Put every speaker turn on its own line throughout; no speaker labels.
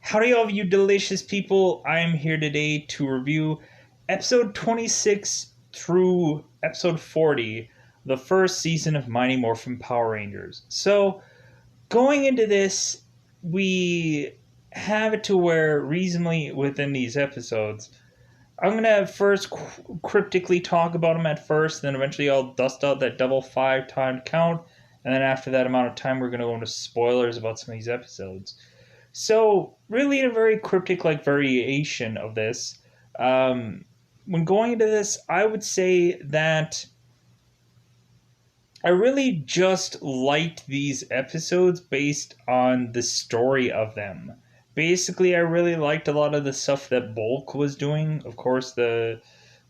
Howdy, all of you delicious people. I am here today to review episode 26 through episode 40, the first season of Mighty Morphin Power Rangers. So, going into this, we have it to where reasonably within these episodes, I'm going to first cryptically talk about them at first, then eventually I'll dust out that double 5 time count, and then after that amount of time, we're going to go into spoilers about some of these episodes. So, really, a very cryptic like variation of this. When going into this, I would say that I really just liked these episodes based on the story of them. Basically, I really liked a lot of the stuff that Bulk was doing. Of course, the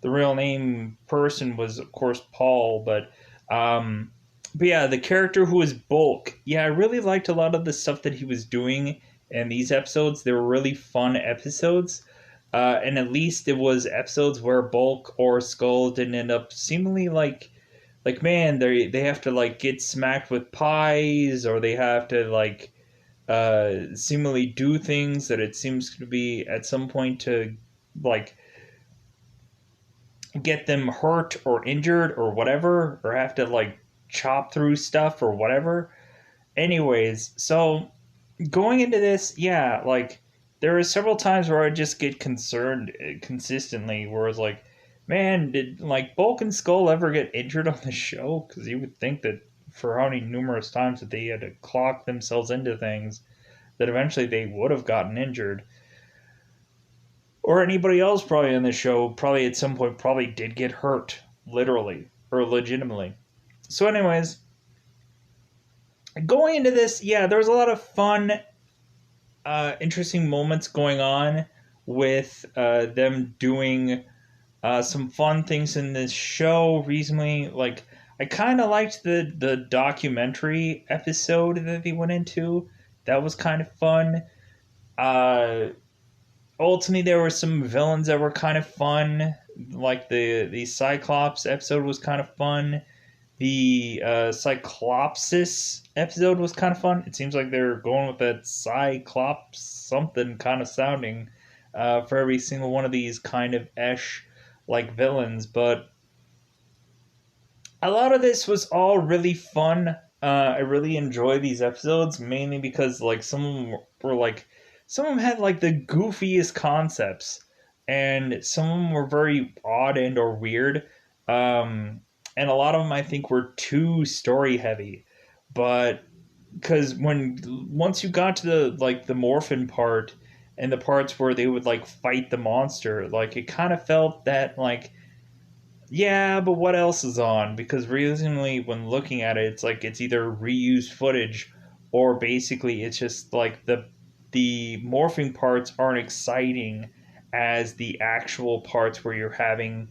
real name person was, of course, Paul, but yeah, the character who was Bulk. Yeah, I really liked a lot of the stuff that he was doing in these episodes. They were really fun episodes. And at least it was episodes where Bulk or Skull didn't end up seemingly like man, they have to like get smacked with pies, or they have to like seemingly do things that it seems to be at some point to like get them hurt or injured or whatever, or have to like chop through stuff or whatever. Anyways, so going into this, yeah, like there are several times where I just get concerned consistently, where it's like, man, did like Bulk and Skull ever get injured on the show? Because you would think that for how many numerous times that they had to clock themselves into things, that eventually they would have gotten injured. Or anybody else probably on the show probably at some point probably did get hurt, literally or legitimately. So, anyways, going into this, yeah, there was a lot of fun, interesting moments going on with them doing some fun things in this show recently. Like, I kind of liked the documentary episode that they went into. That was kind of fun. Uh, Ultimately, there were some villains that were kind of fun. Like the Cyclops episode was kind of fun. The Cyclopsis episode was kind of fun. It seems like they're going with that Cyclops something kind of sounding for every single one of these kind of esh like villains. But a lot of this was all really fun. I really enjoy these episodes mainly because like some of them were like some of them had like the goofiest concepts, and some of them were very odd and or weird. And a lot of them I think were too story heavy, but because when once you got to the Morphin part and the parts where they would like fight the monster, like it kind of felt that like yeah, but what else is on? Because reasonably, when looking at it, it's like it's either reused footage or basically it's just like the morphing parts aren't exciting as the actual parts where you're having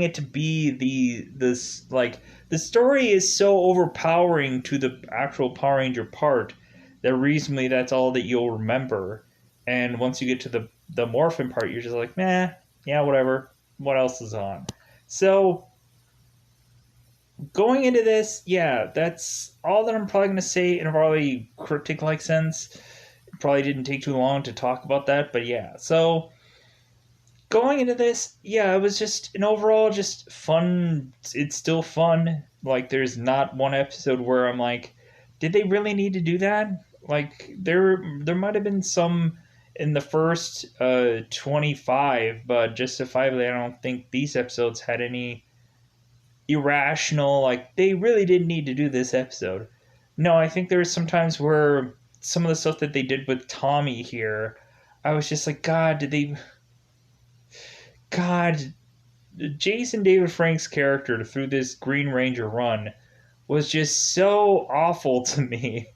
it to be this like the story is so overpowering to the actual Power Ranger part that reasonably that's all that you'll remember. And once you get to the morphin part, you're just like, meh, yeah, whatever. What else is on? So going into this, yeah, that's all that I'm probably going to say in a really cryptic like sense. It probably didn't take too long to talk about that, but yeah. So going into this, yeah, it was just an overall just fun. It's still fun. Like there's not one episode where I'm like, did they really need to do that? Like there might have been some in the first 25, but justifiably, I don't think these episodes had any irrational, like, they really didn't need to do this episode. No, I think there's some times where some of the stuff that they did with Tommy here, I was just like, God, did they. God, Jason David Frank's character through this Green Ranger run was just so awful to me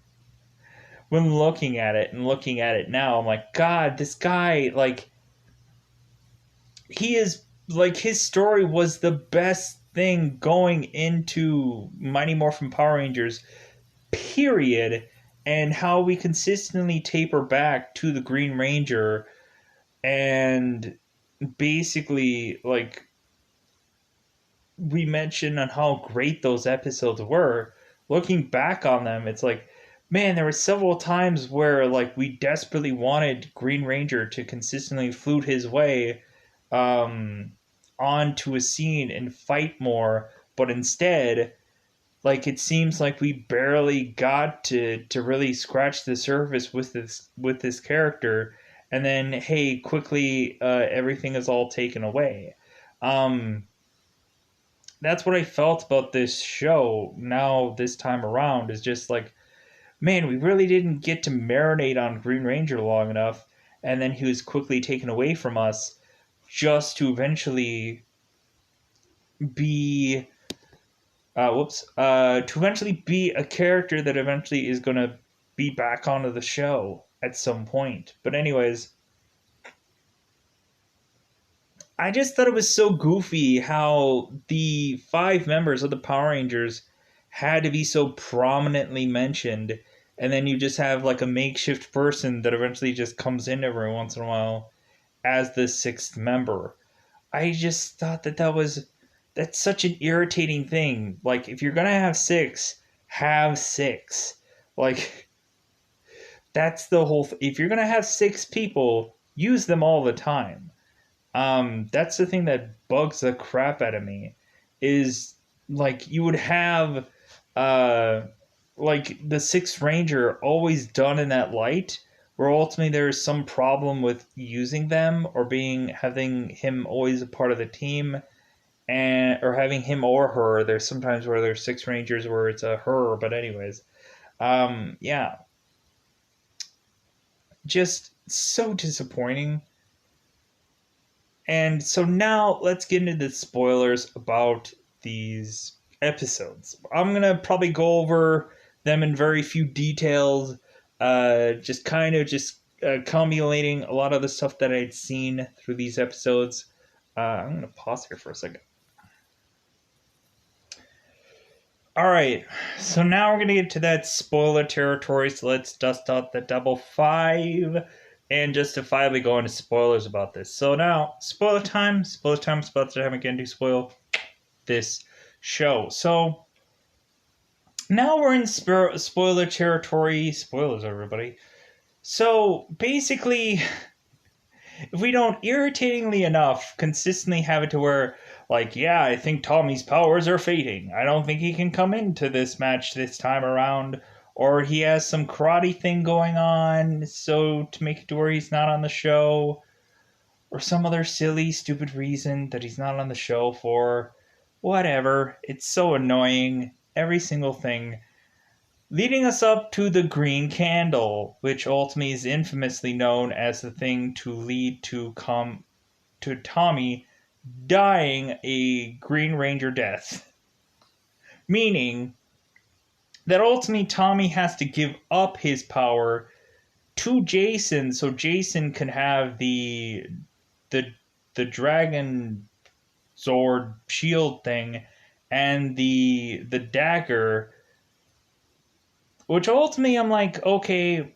when looking at it and looking at it now. I'm like, God, this guy, like, he is like his story was the best thing going into Mighty Morphin Power Rangers, period. And how we consistently taper back to the Green Ranger and basically like we mentioned on how great those episodes were. Looking back on them, it's like man, there were several times where like we desperately wanted Green Ranger to consistently flute his way um, onto a scene and fight more, but instead, like it seems like we barely got to really scratch the surface with this character, and then hey, quickly everything is all taken away. Um, that's what I felt about this show. Now this time around is just like, man, we really didn't get to marinate on Green Ranger long enough, and then he was quickly taken away from us just to eventually be to eventually be a character that eventually is going to be back onto the show at some point. But anyways, I just thought it was so goofy how the five members of the Power Rangers had to be so prominently mentioned, and then you just have like a makeshift person that eventually just comes in every once in a while as the sixth member. I just thought that's such an irritating thing. Like if you're gonna have six, have six. Like that's the whole. If you're gonna have six people, use them all the time. That's the thing that bugs the crap out of me. Is like you would have, uh, like the sixth ranger always done in that light, where ultimately there's some problem with using them or being having him always a part of the team and or having him or her. There's sometimes where there's six rangers where it's a her, but anyways, yeah, just so disappointing. And so now let's get into the spoilers about these episodes. I'm gonna probably go over them in very few details, just kind of just accumulating a lot of the stuff that I'd seen through these episodes. I'm gonna pause here for a second. All right, so now we're gonna get to that spoiler territory. So let's dust out the double five and justifiably go into spoilers about this. So now, spoiler time, spoiler time again to spoil this show. So now we're in spoiler territory. Spoilers, everybody. So basically, if we don't irritatingly enough consistently have it to where like yeah, I think Tommy's powers are fading, I don't think he can come into this match this time around, or he has some karate thing going on so to make it to where he's not on the show, or some other silly stupid reason that he's not on the show for whatever. It's so annoying, every single thing, leading us up to the green candle, which ultimately is infamously known as the thing to lead to Tommy dying a Green Ranger death. Meaning that ultimately Tommy has to give up his power to Jason so Jason can have the the dragon sword shield thing and the dagger, which ultimately I'm like, okay,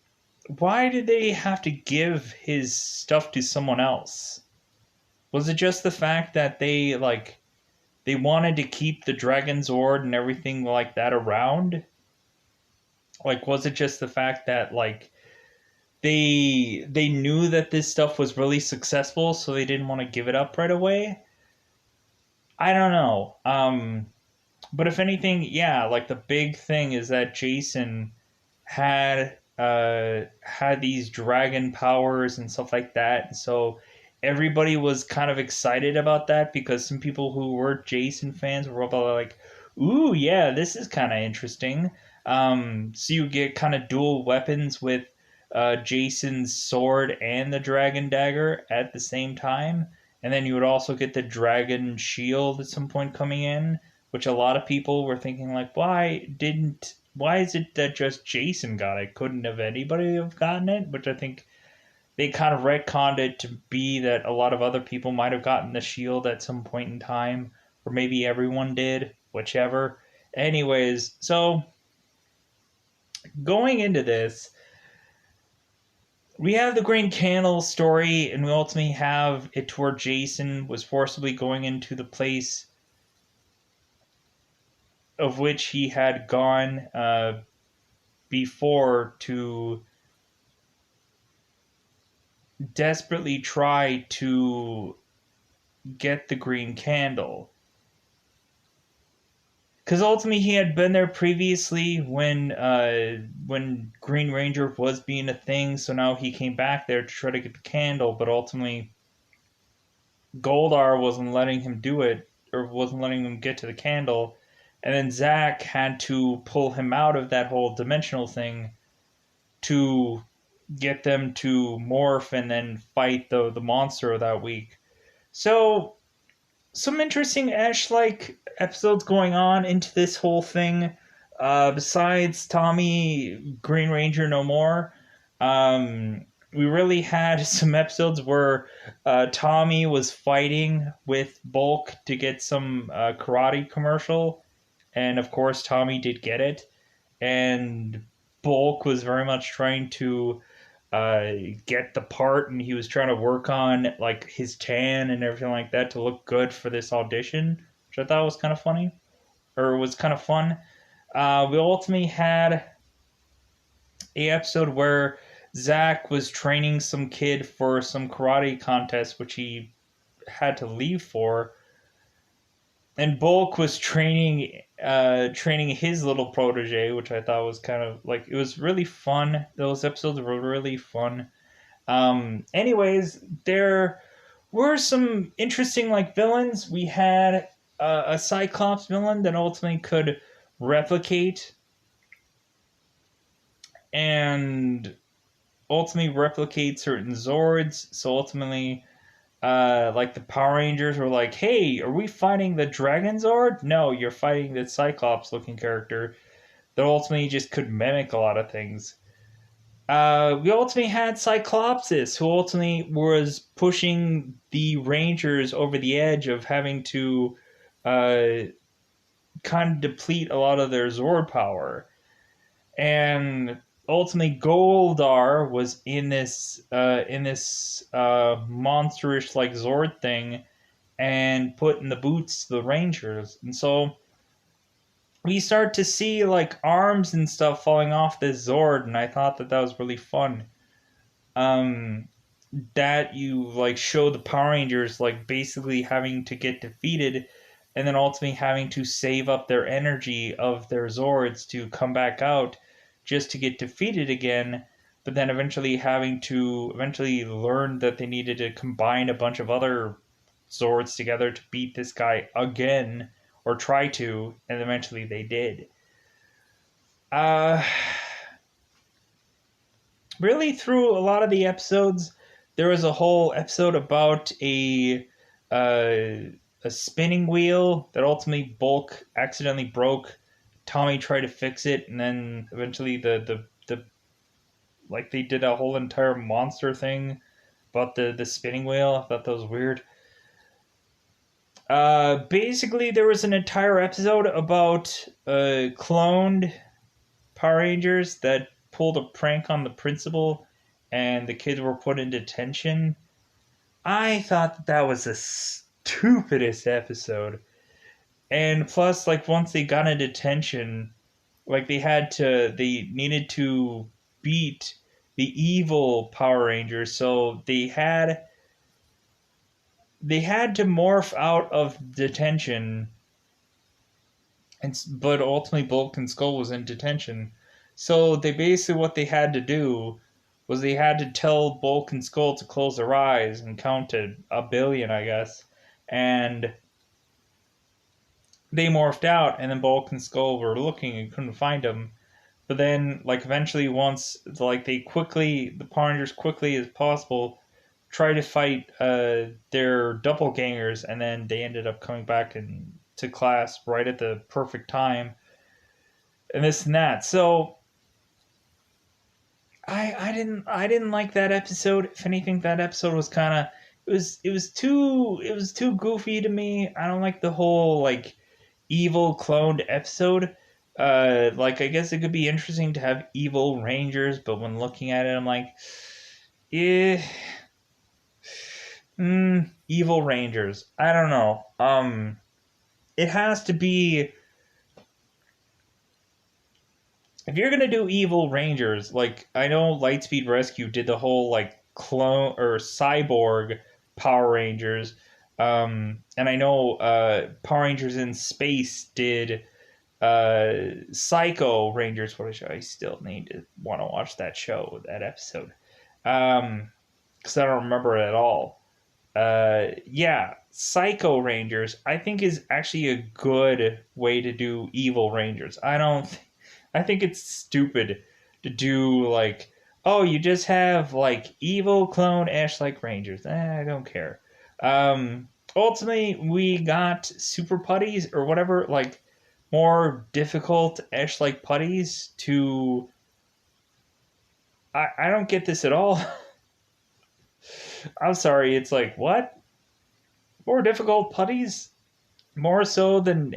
why did they have to give his stuff to someone else? Was it just the fact that they wanted to keep the Dragon Zord and everything like that around? Like was it just the fact that like they knew that this stuff was really successful so they didn't want to give it up right away? I don't know. But if anything, yeah, like the big thing is that Jason had these dragon powers and stuff like that. And so everybody was kind of excited about that because some people who were Jason fans were probably like, "Ooh, yeah, this is kind of interesting." So you get kind of dual weapons with Jason's sword and the dragon dagger at the same time, and then you would also get the dragon shield at some point coming in, which a lot of people were thinking like, why is it that just Jason got it? Couldn't have anybody have gotten it? Which I think they kind of retconned it to be that a lot of other people might have gotten the shield at some point in time, or maybe everyone did, whichever. Anyways, so going into this, we have the Green Candle story, and we ultimately have it to where Jason was forcibly going into the place of which he had gone before to desperately try to get the green candle. Because ultimately he had been there previously when Green Ranger was being a thing, so now he came back there to try to get the candle, but ultimately Goldar wasn't letting him do it, or wasn't letting him get to the candle, and then Zack had to pull him out of that whole dimensional thing to get them to morph and then fight the monster of that week. So some interesting Ash-like episodes going on into this whole thing. Besides Tommy Green Ranger No More, we really had some episodes where Tommy was fighting with Bulk to get some karate commercial, and of course Tommy did get it, and Bulk was very much trying to get the part, and he was trying to work on like his tan and everything like that to look good for this audition, which I thought was kind of funny, or was kind of fun. We ultimately had a episode where Zack was training some kid for some karate contest, which he had to leave for, and Bulk was training his little protege, which I thought was kind of like, it was really fun. Those episodes were really fun. Anyways, there were some interesting like villains. We had a Cyclops villain that ultimately could replicate and ultimately replicate certain Zords. So ultimately, like the Power Rangers were like, "Hey, are we fighting the Dragon Zord? No, you're fighting the Cyclops-looking character that ultimately just could mimic a lot of things." We ultimately had Cyclopsis, who ultimately was pushing the Rangers over the edge of having to uh, kind of deplete a lot of their Zord power. And ultimately, Goldar was in this monsterish like Zord thing and put in the boots to the Rangers. And so we start to see like arms and stuff falling off this Zord, and I thought that was really fun. Um, that you like show the Power Rangers like basically having to get defeated, and then ultimately having to save up their energy of their Zords to come back out just to get defeated again, but then eventually having to eventually learn that they needed to combine a bunch of other Zords together to beat this guy again, or try to, and eventually they did. Uh, really, through a lot of the episodes, there was a whole episode about a spinning wheel that ultimately Bulk accidentally broke. Tommy tried to fix it, and then eventually the like they did a whole entire monster thing about the spinning wheel. I thought that was weird. Basically, there was an entire episode about cloned Power Rangers that pulled a prank on the principal, and the kids were put in detention. I thought that was the stupidest episode. And plus, like, once they got in detention, like, they needed to beat the evil Power Rangers, so they had to morph out of detention, but ultimately Bulk and Skull was in detention. So they basically, what they had to do was they had to tell Bulk and Skull to close their eyes and count to 1,000,000,000, I guess. And they morphed out, and then Bulk and Skull were looking and couldn't find them. But then, like, eventually, once, like, the Power Rangers quickly as possible try to fight their doppelgangers, and then they ended up coming back to class right at the perfect time, and this and that. So I didn't like that episode. If anything, that episode was kind of, it was too goofy to me. I don't like the whole like evil cloned episode. Like, I guess it could be interesting to have evil rangers, but when looking at it, I'm like, yeah, evil rangers. I don't know. It has to be if you're gonna do evil Rangers, like I know Lightspeed Rescue did the whole like clone or cyborg Power Rangers, and I know Power Rangers in Space did Psycho Rangers. What a show! I still need to want to watch that show, that episode, because I don't remember it at all. Yeah, Psycho Rangers I think is actually a good way to do evil Rangers. I think it's stupid to do like, oh, you just have like evil clone Ash like Rangers. I don't care. Ultimately, we got super putties or whatever, like more difficult Ash like putties to. I don't get this at all. I'm sorry. It's like, what? More difficult putties? More so than.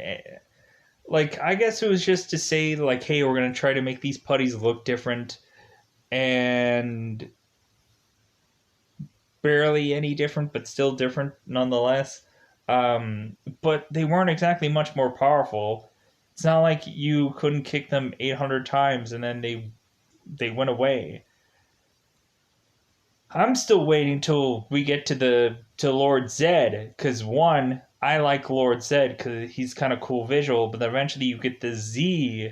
Like, I guess it was just to say, like, hey, we're going to try to make these putties look different and barely any different, but still different nonetheless. But they weren't exactly much more powerful. It's not like you couldn't kick them 800 times and then they went away. I'm still waiting till we get to Lord Zed, because one, I like Lord Zed because he's kind of cool visual, but then eventually you get the Z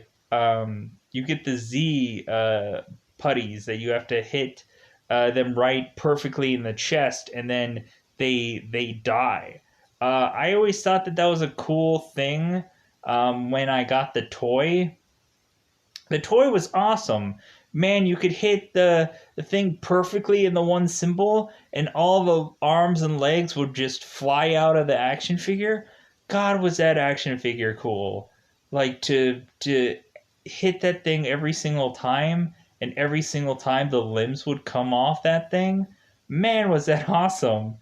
putties that you have to hit them right perfectly in the chest, and then they die. I always thought that was a cool thing when I got the toy. The toy was awesome. Man, you could hit the thing perfectly in the one symbol, and all the arms and legs would just fly out of the action figure. God, was that action figure cool. Like, to hit that thing every single time, and every single time the limbs would come off that thing. Man, was that awesome.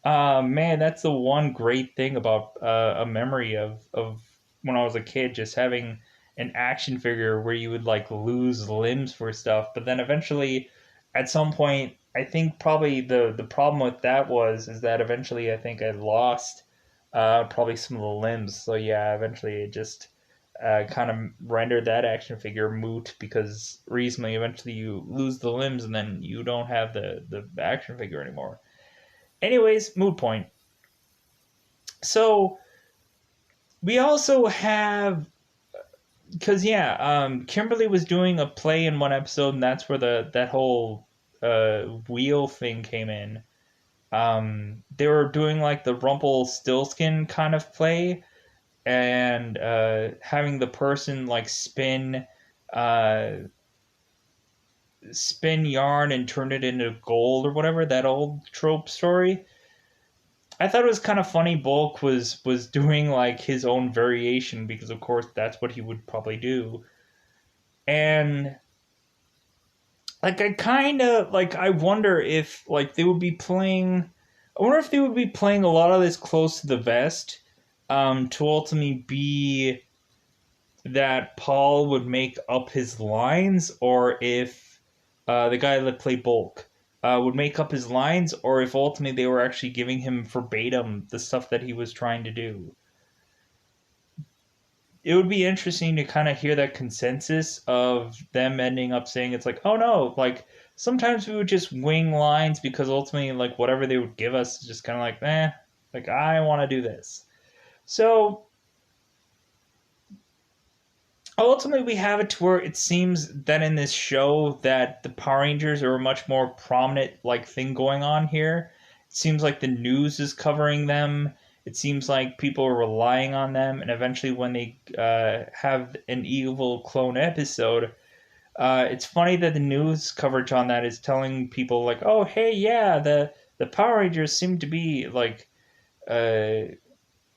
Man, that's the one great thing about a memory of when I was a kid, just having an action figure where you would like lose limbs for stuff, but then eventually at some point I think probably the problem with that was is that eventually I think I lost probably some of the limbs. So yeah, eventually it just kind of rendered that action figure moot, because reasonably eventually you lose the limbs and then you don't have the action figure anymore. Anyways, moot point. So we also have, because yeah, Kimberly was doing a play in one episode, and that's where that whole wheel thing came in. They were doing like the Rumpelstiltskin kind of play, and having the person like uh, spin yarn and turn it into gold or whatever, that old trope story. I thought it was kind of funny. Bulk was doing like his own variation, because of course that's what he would probably do. And like I kind of like, I wonder if like they would be playing, I wonder if they would be playing a lot of this close to the vest, to ultimately be that Paul would make up his lines, or if the guy that played Bulk would make up his lines, or if ultimately they were actually giving him verbatim the stuff that he was trying to do. It would be interesting to kind of hear that consensus of them ending up saying, it's like, oh no, like sometimes we would just wing lines, because ultimately like whatever they would give us is just kind of like, like I want to do this. So ultimately we have it to where it seems that in this show that the Power Rangers are a much more prominent like thing going on here. It seems like the news is covering them. It seems like people are relying on them, and eventually when they have an evil clone episode, it's funny that the news coverage on that is telling people like, oh hey, yeah, the Power Rangers uh,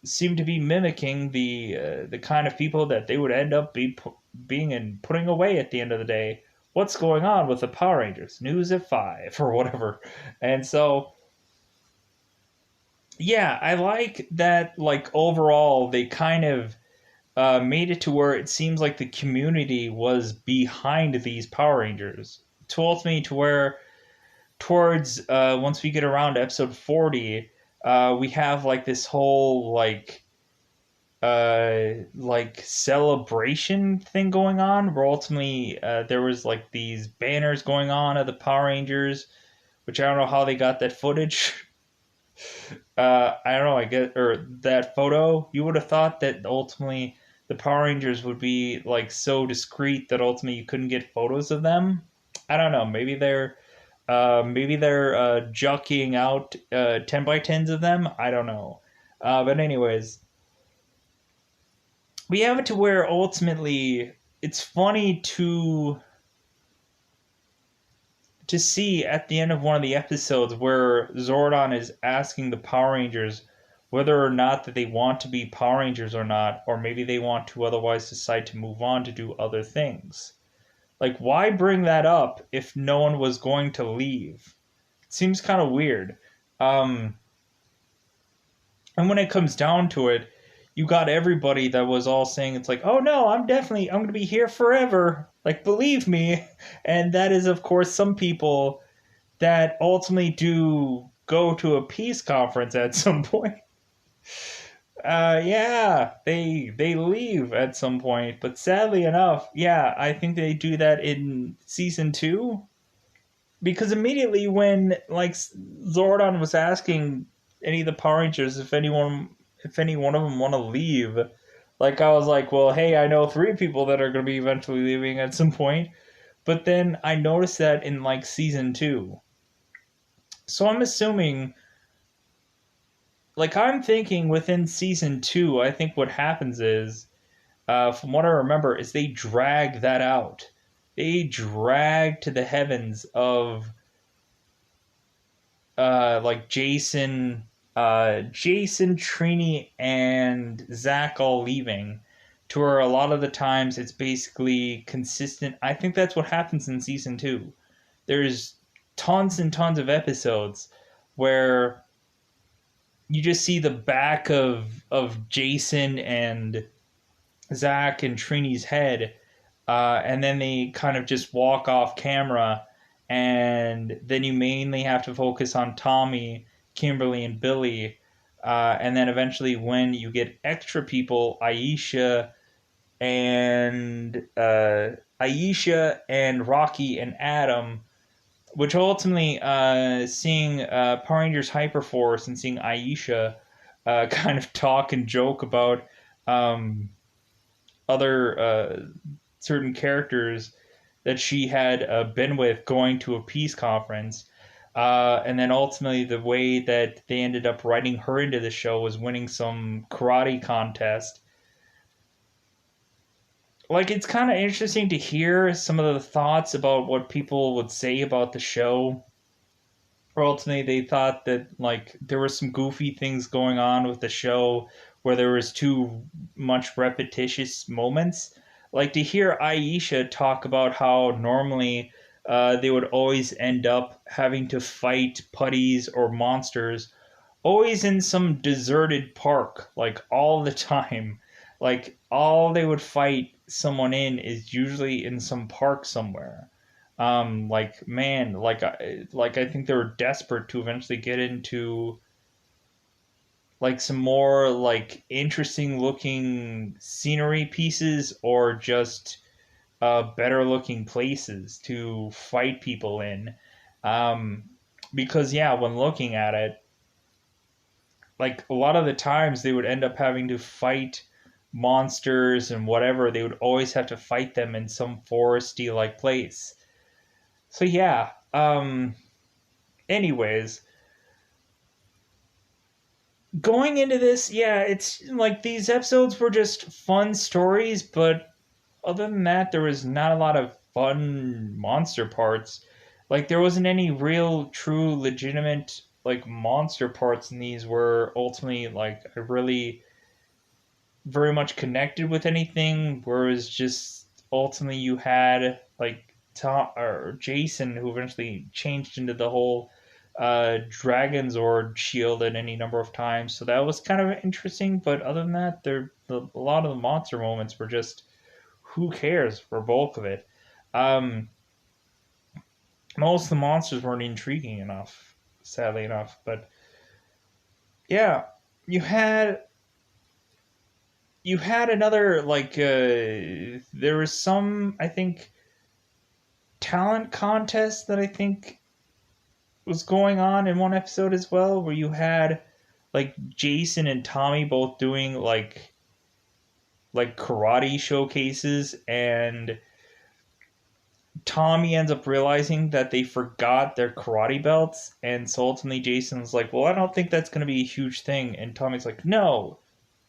seem to be mimicking the kind of people that they would end up being and putting away at the end of the day. What's going on with the Power Rangers? News at 5 or whatever. And so yeah, I like that. Like overall, they kind of made it to where it seems like the community was behind these Power Rangers. Told me to where towards once we get around to episode 40, we have like this whole like like celebration thing going on where ultimately there was like these banners going on of the Power Rangers, which I don't know how they got that footage. I don't know, I guess, or that photo. You would have thought that ultimately the Power Rangers would be like so discreet that ultimately you couldn't get photos of them. I don't know. Maybe they're jockeying out 10 by 10s of them. I don't know. But anyways, we have it to where ultimately it's funny to see at the end of one of the episodes where Zordon is asking the Power Rangers whether or not that they want to be Power Rangers or not, or maybe they want to otherwise decide to move on to do other things. Like, why bring that up if no one was going to leave? It seems kind of weird. Um, and when it comes down to it, you got everybody that was all saying it's like, oh no, I'm going to be here forever. Like, believe me. And that is, of course, some people that ultimately do go to a peace conference at some point. Yeah, they leave at some point, but sadly enough, yeah, I think they do that in season 2 because immediately when like Zordon was asking any of the Power Rangers if any one of them want to leave, like I was like, well, hey, I know 3 people that are going to be eventually leaving at some point, but then I noticed that in like season 2. So I'm assuming, like, I'm thinking within season 2, I think what happens is, from what I remember, is they drag that out. They drag to the heavens of, like, Jason, Trini, and Zach all leaving. To where a lot of the times it's basically consistent. I think that's what happens in season 2. There's tons and tons of episodes where you just see the back of Jason and Zach and Trini's head, and then they kind of just walk off camera, and then you mainly have to focus on Tommy, Kimberly, and Billy, and then eventually when you get extra people, Aisha and Rocky and Adam, which ultimately seeing Power Rangers Hyperforce and seeing Aisha kind of talk and joke about um, other certain characters that she had been with going to a peace conference. And then ultimately, the way that they ended up writing her into the show was winning some karate contest. Like, it's kind of interesting to hear some of the thoughts about what people would say about the show. Or ultimately, they thought that like there were some goofy things going on with the show where there was too much repetitious moments. Like to hear Aisha talk about how normally they would always end up having to fight putties or monsters, always in some deserted park, like all the time. Like all they would fight someone in is usually in some park somewhere. Like man, like I think they were desperate to eventually get into like some more like interesting looking scenery pieces or just better looking places to fight people in. Um, because yeah, when looking at it, like a lot of the times they would end up having to fight monsters and whatever. They would always have to fight them in some foresty like place. So yeah. Anyways, going into this, yeah, it's like these episodes were just fun stories, but other than that, there was not a lot of fun monster parts. Like there wasn't any real, true, legitimate like monster parts in these where ultimately like I really very much connected with anything. Whereas just ultimately you had like Tom or Jason who eventually changed into the whole Dragon's Zord shield at any number of times. So that was kind of interesting. But other than that, a lot of the monster moments were just who cares for bulk of it. Um, Most of the monsters weren't intriguing enough, sadly enough. But yeah, you had you had another, like, there was some, I think, talent contest that I think was going on in one episode as well, where you had, like, Jason and Tommy both doing, like karate showcases, and Tommy ends up realizing that they forgot their karate belts, and so ultimately Jason's like, well, I don't think that's going to be a huge thing, and Tommy's like, no,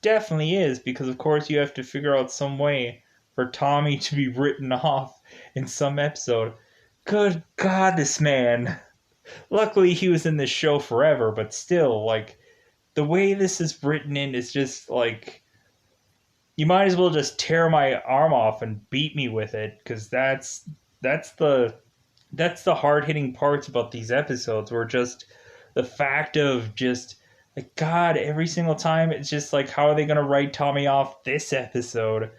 definitely is, because of course you have to figure out some way for Tommy to be written off in some episode. Good God, this man. Luckily he was in this show forever, but still, like, the way this is written in is just like, you might as well just tear my arm off and beat me with it, because that's the hard hitting parts about these episodes, where just the fact of just, like, God, every single time it's just like, how are they going to write Tommy off this episode?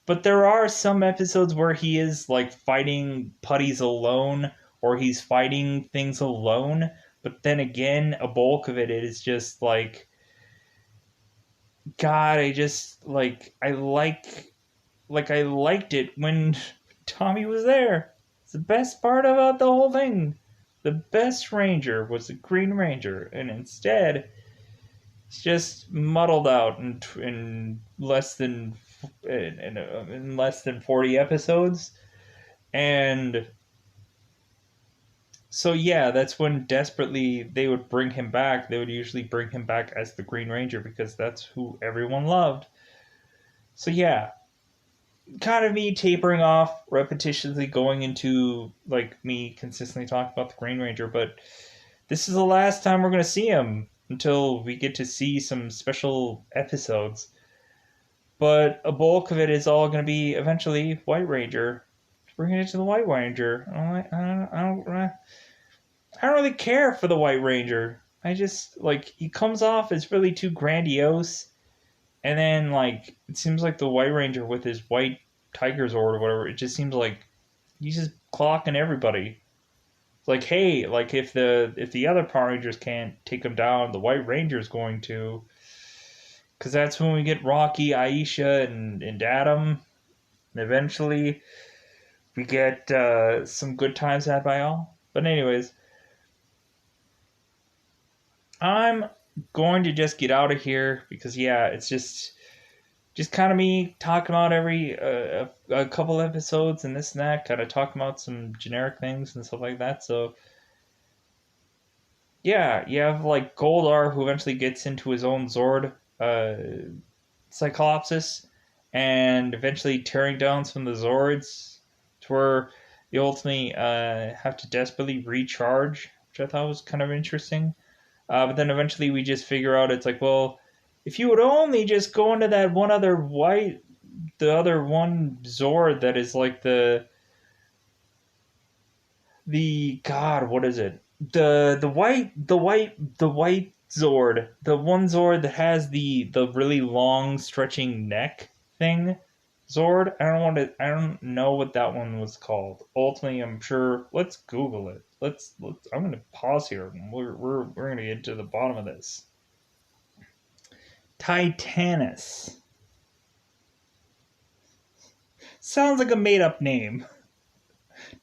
But there are some episodes where he is, like, fighting putties alone, or he's fighting things alone. But then again, a bulk of it is just like, God, I just, I liked it when Tommy was there. It's the best part about the whole thing. The best Ranger was the Green Ranger, and instead, it's just muddled out in less than 40 episodes. And so yeah, that's when desperately they would bring him back. They would usually bring him back as the Green Ranger, because that's who everyone loved. So yeah, kind of me tapering off, repetitiously going into, like, me consistently talking about the Green Ranger, but this is the last time we're going to see him until we get to see some special episodes. But a bulk of it is all going to be eventually White Ranger. Bringing it to the White Ranger. I don't really care for the White Ranger. I just, like, he comes off as really too grandiose. And then, like, it seems like the White Ranger with his white Tiger Zord or whatever, it just seems like he's just clocking everybody. It's like, hey, like, if the other Power Rangers can't take him down, the White Ranger's going to. Because that's when we get Rocky, Aisha, and Adam. And eventually, we get some good times had by all. But anyways, I'm going to just get out of here, because yeah, it's just kind of me talking about every a couple episodes and this and that, kind of talking about some generic things and stuff like that. So yeah, you have, like, Goldar, who eventually gets into his own Zord, Cyclopsis, and eventually tearing down some of the Zords, to where you ultimately have to desperately recharge, which I thought was kind of interesting. But then eventually we just figure out, it's like, well, if you would only just go into that one other the other one Zord that is like the God, what is it? The white Zord, the one Zord that has the really long stretching neck thing. Zord, I don't know what that one was called. Ultimately, I'm sure. Let's Google it. I'm gonna pause here. We're gonna get to the bottom of this. Titanus. Sounds like a made up name.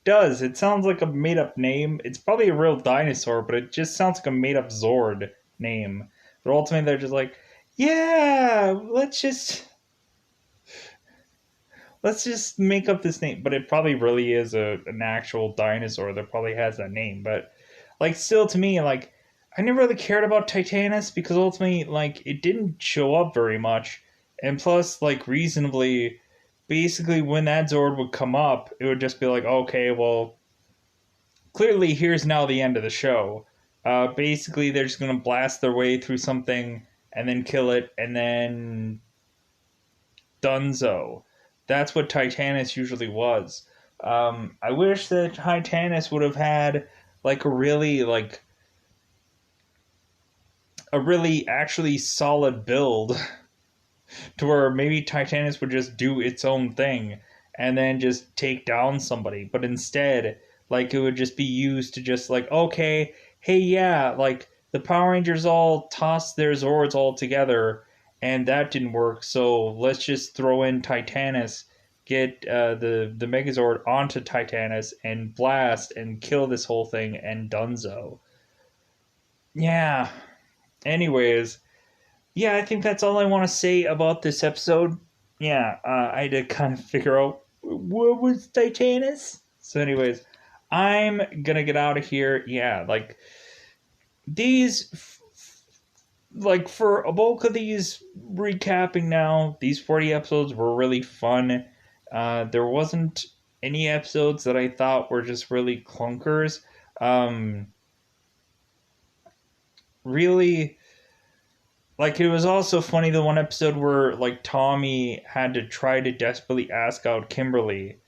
Does. It sounds like a made up name. It's probably a real dinosaur, but it just sounds like a made up Zord name. But ultimately, they're just like, yeah, let's just make up this name. But it probably really is an actual dinosaur that probably has that name. But, like, still, to me, like, I never really cared about Titanus, because ultimately, like, it didn't show up very much. And plus, like, reasonably, basically, when that Zord would come up, it would just be like, okay, well, clearly here's now the end of the show. Basically, they're just going to blast their way through something and then kill it, and then Dunzo. That's what Titanus usually was. I wish that Titanus would have had, like, a really actually solid build to where maybe Titanus would just do its own thing and then just take down somebody. But instead, like, it would just be used to just, like, okay, hey, yeah, like, the Power Rangers all toss their Zords all together, and that didn't work. So let's just throw in Titanus, get the Megazord onto Titanus, and blast and kill this whole thing, and Dunzo. Yeah. Anyways, yeah, I think that's all I want to say about this episode. Yeah, I had to kind of figure out what was Titanus. So, anyways, I'm gonna get out of here. Yeah, like these, like for a bulk of these recapping now, these 40 episodes were really fun. There wasn't any episodes that I thought were just really clunkers. Um, really, like it was also funny the one episode where like Tommy had to try to desperately ask out Kimberly,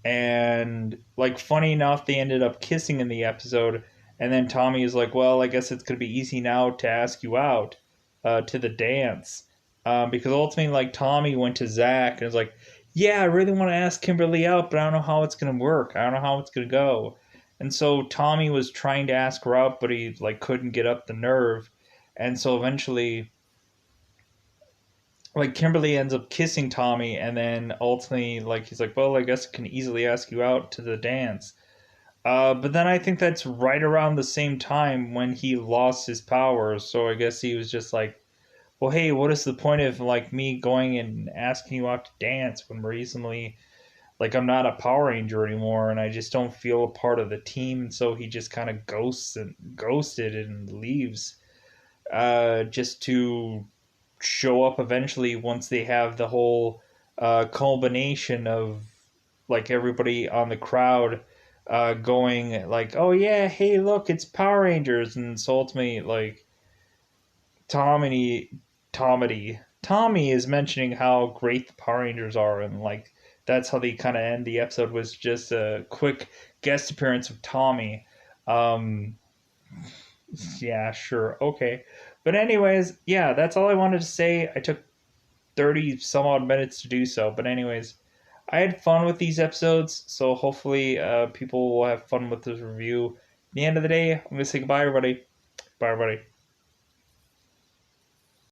and like funny enough they ended up kissing in the episode, and then Tommy is like, well, I guess it's gonna be easy now to ask you out to the dance, because ultimately like Tommy went to Zach and was like, yeah, I really want to ask Kimberly out, but I don't know how it's gonna work, I don't know how it's gonna go. And so Tommy was trying to ask her out, but he like couldn't get up the nerve, and so eventually like Kimberly ends up kissing Tommy, and then ultimately like he's like, well, I guess I can easily ask you out to the dance. But then I think that's right around the same time when he lost his powers. So I guess he was just like, well, hey, what is the point of like me going and asking you out to dance when recently like I'm not a Power Ranger anymore and I just don't feel a part of the team. And so he just kind of ghosted and leaves, just to show up eventually once they have the whole culmination of like everybody on the crowd going like, oh yeah, hey look, it's Power Rangers. And so ultimately like Tommy Tommy is mentioning how great the Power Rangers are, and like that's how they kind of end the episode, was just a quick guest appearance of Tommy. um yeah, sure, okay. But anyways, yeah, that's all I wanted to say. I took 30 some odd minutes to do so. But anyways, I had fun with these episodes, so hopefully people will have fun with this review. At the end of the day, I'm going to say goodbye, everybody. Bye, everybody.